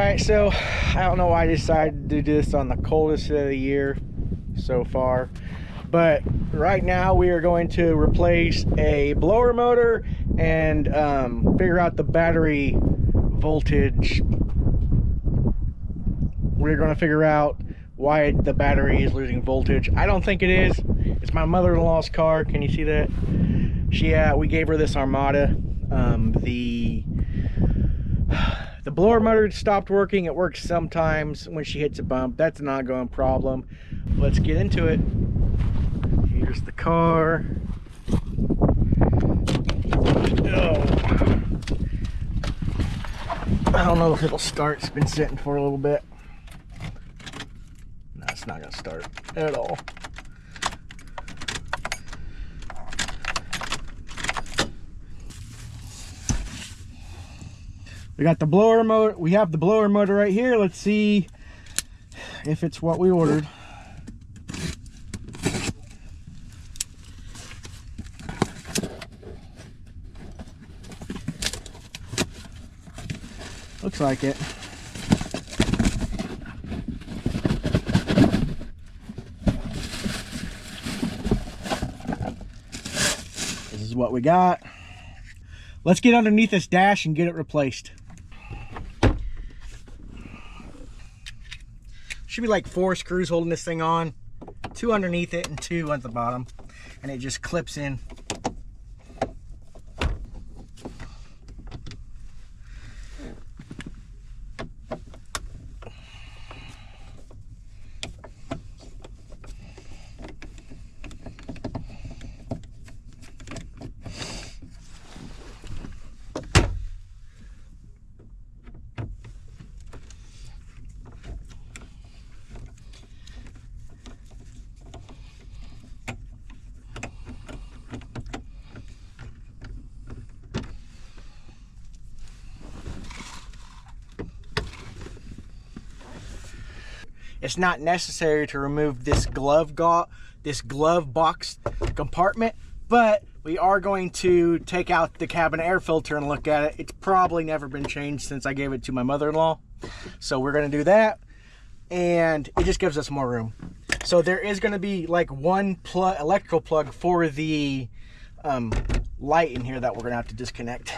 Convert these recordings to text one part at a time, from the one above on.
Alright, so I don't know why I decided to do this on the coldest of the year so far, but right now we are going to replace a blower motor and figure out the battery voltage. We're going to figure out why the battery is losing voltage. I don't think it is. It's my mother-in-law's car. Can you see that? We gave her this Armada. The blower motor stopped working. It works sometimes when she hits a bump. That's an ongoing problem. Let's get into it. Here's the car. Oh. I don't know if it'll start. It's been sitting for a little bit. No, it's not going to start at all. We got the blower motor. We have the blower motor right here. Let's see if it's what we ordered. Looks like it. This is what we got. Let's get underneath this dash and get it replaced. Should be like 4 screws holding this thing on, 2 underneath it and 2 at the bottom, and it just clips in. It's not necessary to remove this glove box compartment, but we are going to take out the cabin air filter and look at it. It's probably never been changed since I gave it to my mother-in-law. So we're going to do that, and it just gives us more room. So there is going to be like one electrical plug for the light in here that we're going to have to disconnect.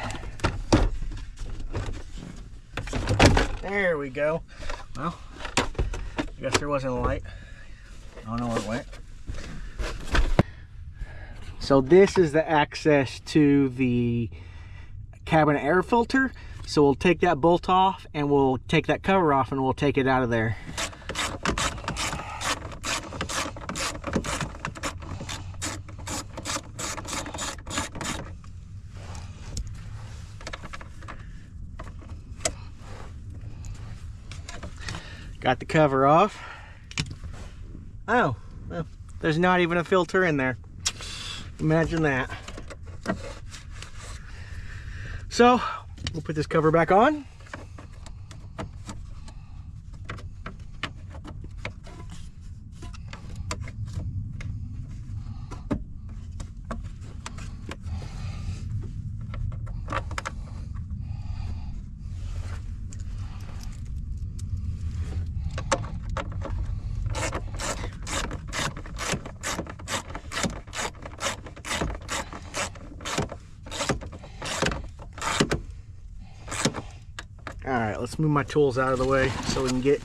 There we go. Well, I guess there wasn't a light. I don't know where it went. So this is the access to the cabin air filter. So we'll take that bolt off and we'll take that cover off and we'll take it out of there. Got the cover off. Oh, well, there's not even a filter in there. Imagine that. So, we'll put this cover back on. Alright, let's move my tools out of the way so we can get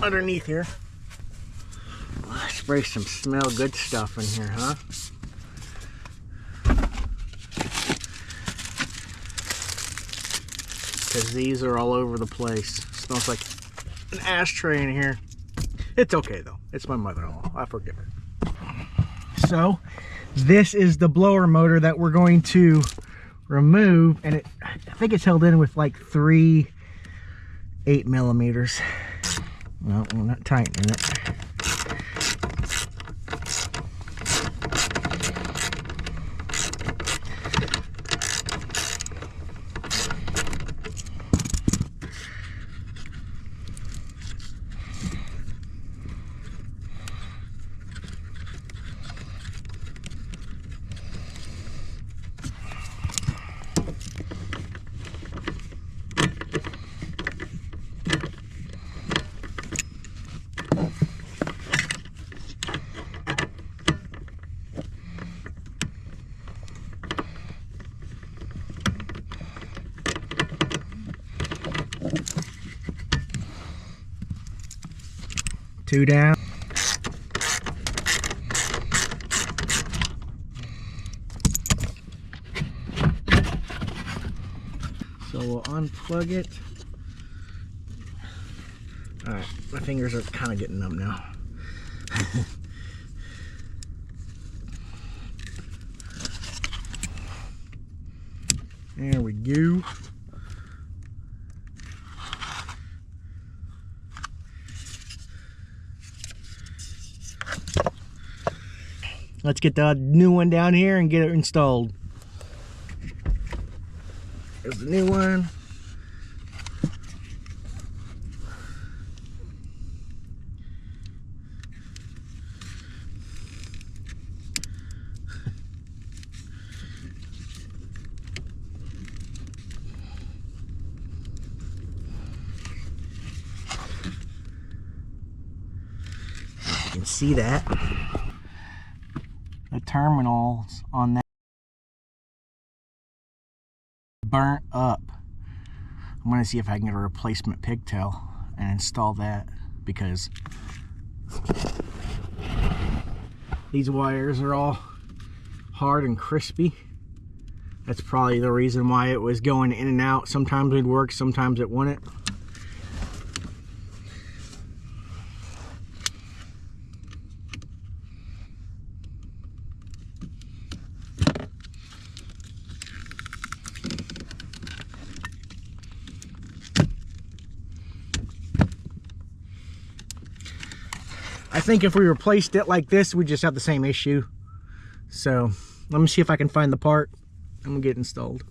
underneath here. Let's spray some smell good stuff in here, huh? Because these are all over the place. Smells like an ashtray in here. It's okay though. It's my mother-in-law. I forgive her. So, this is the blower motor that we're going to remove, and I think it's held in with like 3 8mm. No, we're not tightening it. 2 down. So we'll unplug it. Alright, my fingers are kind of getting numb now. There we go. Let's get the new one down here and get it installed. There's the new one. You can see that. The terminals on that burnt up. I'm going to see if I can get a replacement pigtail and install that, because these wires are all hard and crispy. That's probably the reason why it was going in and out. Sometimes it'd work, sometimes it wouldn't. I think if we replaced it like this, we just have the same issue. So let me see if I can find the part and we'll get it installed.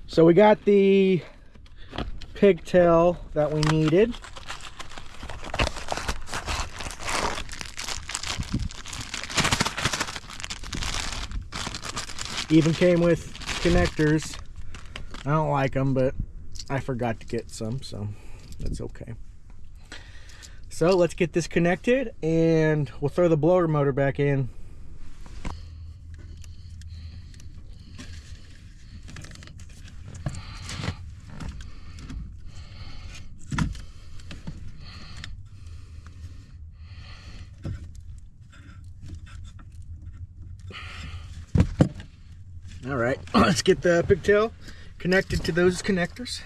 So we got the pigtail that we needed. Even came with connectors. I don't like them, but I forgot to get some, so that's okay. So let's get this connected and we'll throw the blower motor back in. All right, let's get the pigtail connected to those connectors.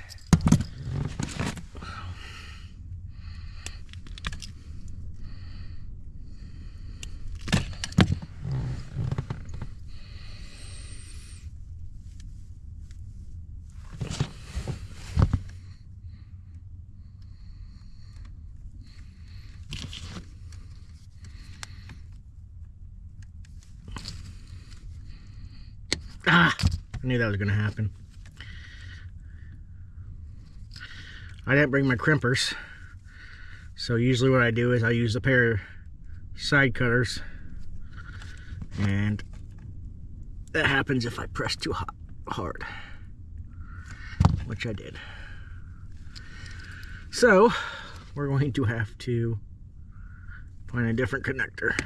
Ah, I knew that was going to happen. I didn't bring my crimpers, so usually what I do is I use a pair of side cutters, and that happens if I press too hard, which I did. So we're going to have to find a different connector.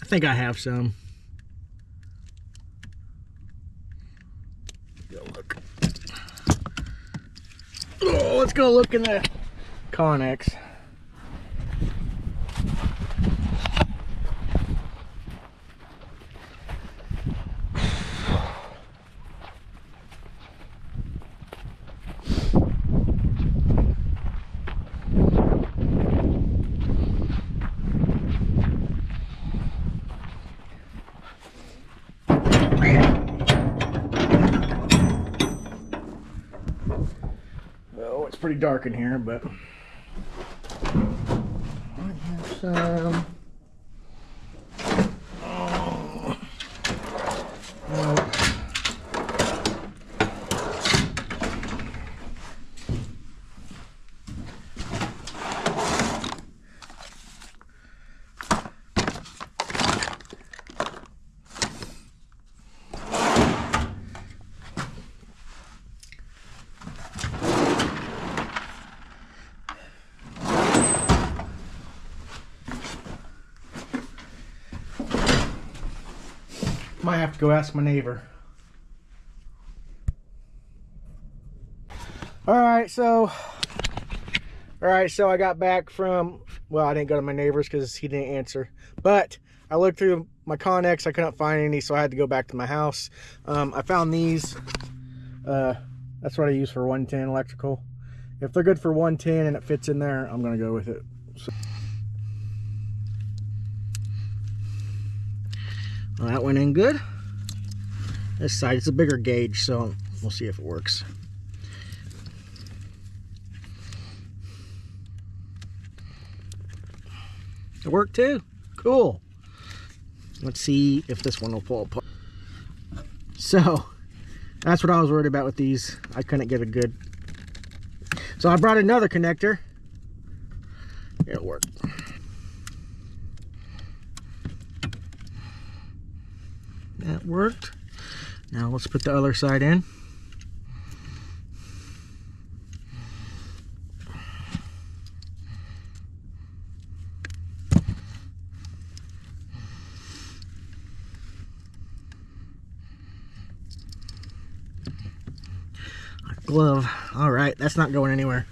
I think I have some. Go look. Oh, let's go look in the Connex. Oh, it's pretty dark in here, but I have some. Oh. Oh. Might have to go ask my neighbor. All right, so I got back from, well, I didn't go to my neighbor's because he didn't answer, but I looked through my Connex. I couldn't find any, so I had to go back to my house. I found these. That's what I use for 110 electrical. If they're good for 110 and it fits in there, I'm gonna go with it. So, well, that went in good. This side, it's a bigger gauge, so we'll see if it works. It worked too. Cool. Let's see if this one will pull apart. So that's what I was worried about with these. I couldn't get a good. So I brought another connector. It'll work. That worked. Now let's put the other side in. Glove. All right, that's not going anywhere.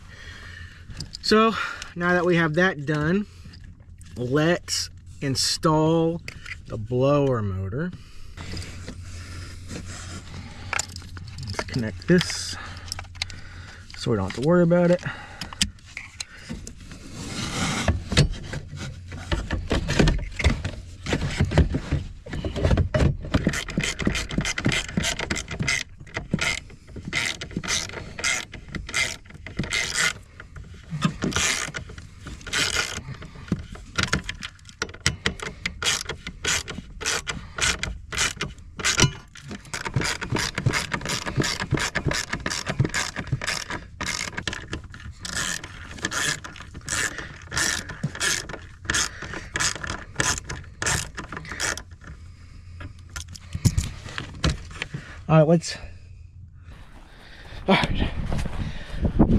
So now that we have that done, let's install the blower motor. Let's connect this so we don't have to worry about it. All right,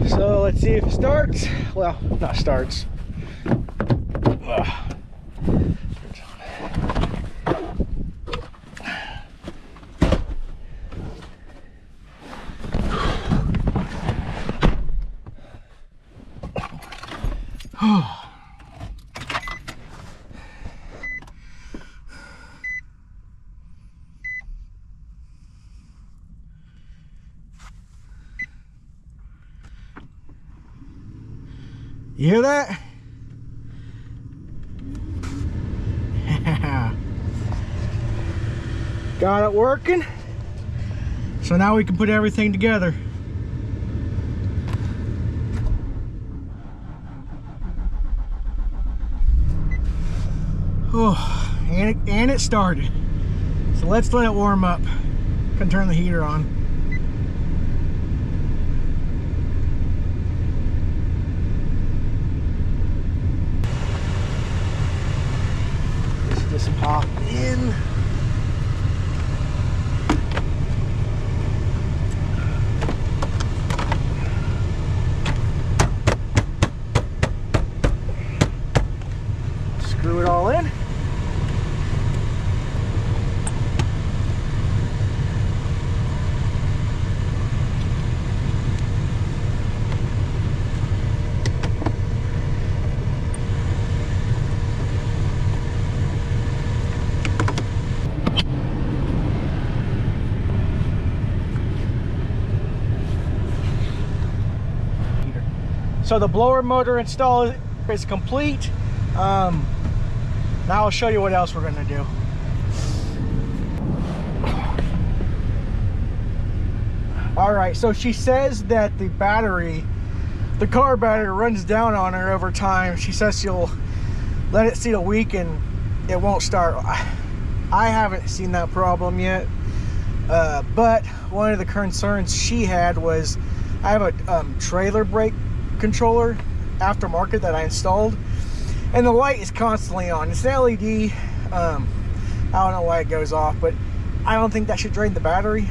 so let's see if it starts. Well, not starts. You hear that? Got it working. So now we can put everything together. Oh, and it started. So let's let it warm up. Can turn the heater on. Just pop in. Screw it all in. So the blower motor install is complete. Now I'll show you what else we're going to do. All right, so she says that the car battery runs down on her over time. She says she'll let it sit a week and it won't start. I haven't seen that problem yet, but one of the concerns she had was I have a trailer brake controller aftermarket that I installed, and the light is constantly on. It's an LED. I don't know why it goes off, but I don't think that should drain the battery.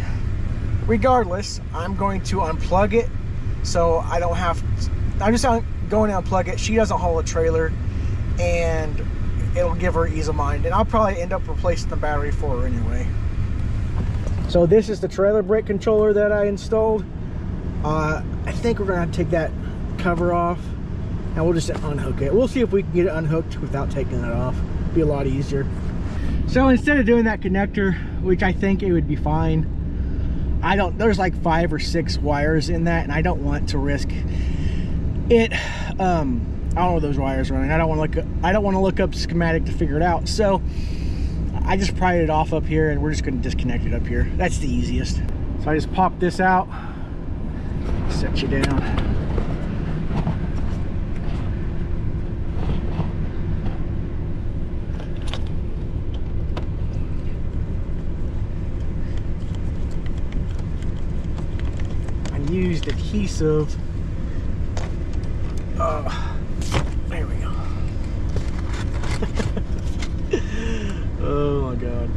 Regardless, I'm going to unplug it so I don't have to, I'm just going to unplug it. She doesn't haul a trailer, and it'll give her ease of mind, and I'll probably end up replacing the battery for her anyway. So this is the trailer brake controller that I installed. I think we're gonna have to take that cover off, and we'll just unhook it. We'll see if we can get it unhooked without taking that off. Be a lot easier. So instead of doing that connector, which I think it would be fine, there's like 5 or 6 wires in that, and I don't want to risk it. I don't know where those wires are running. I don't want to look up schematic to figure it out. So I just pried it off up here, and we're just going to disconnect it up here. That's the easiest. So I just pop this out, set you down. Used adhesive. There we go. Oh my god.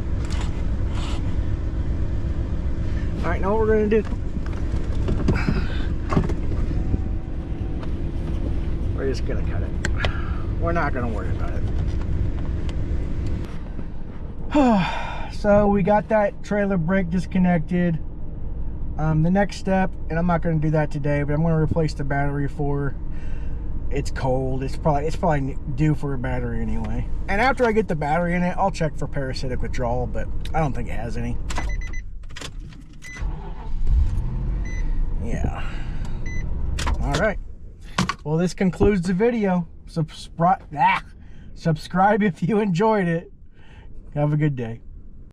All right, now what we're gonna do, we're just gonna cut it. We're not gonna worry about it. So we got that trailer brake disconnected. The next step, and I'm not going to do that today, but I'm going to replace the battery for, it's cold. It's probably due for a battery anyway. And after I get the battery in it, I'll check for parasitic withdrawal, but I don't think it has any. Yeah. All right. Well, this concludes the video. Subscribe if you enjoyed it. Have a good day.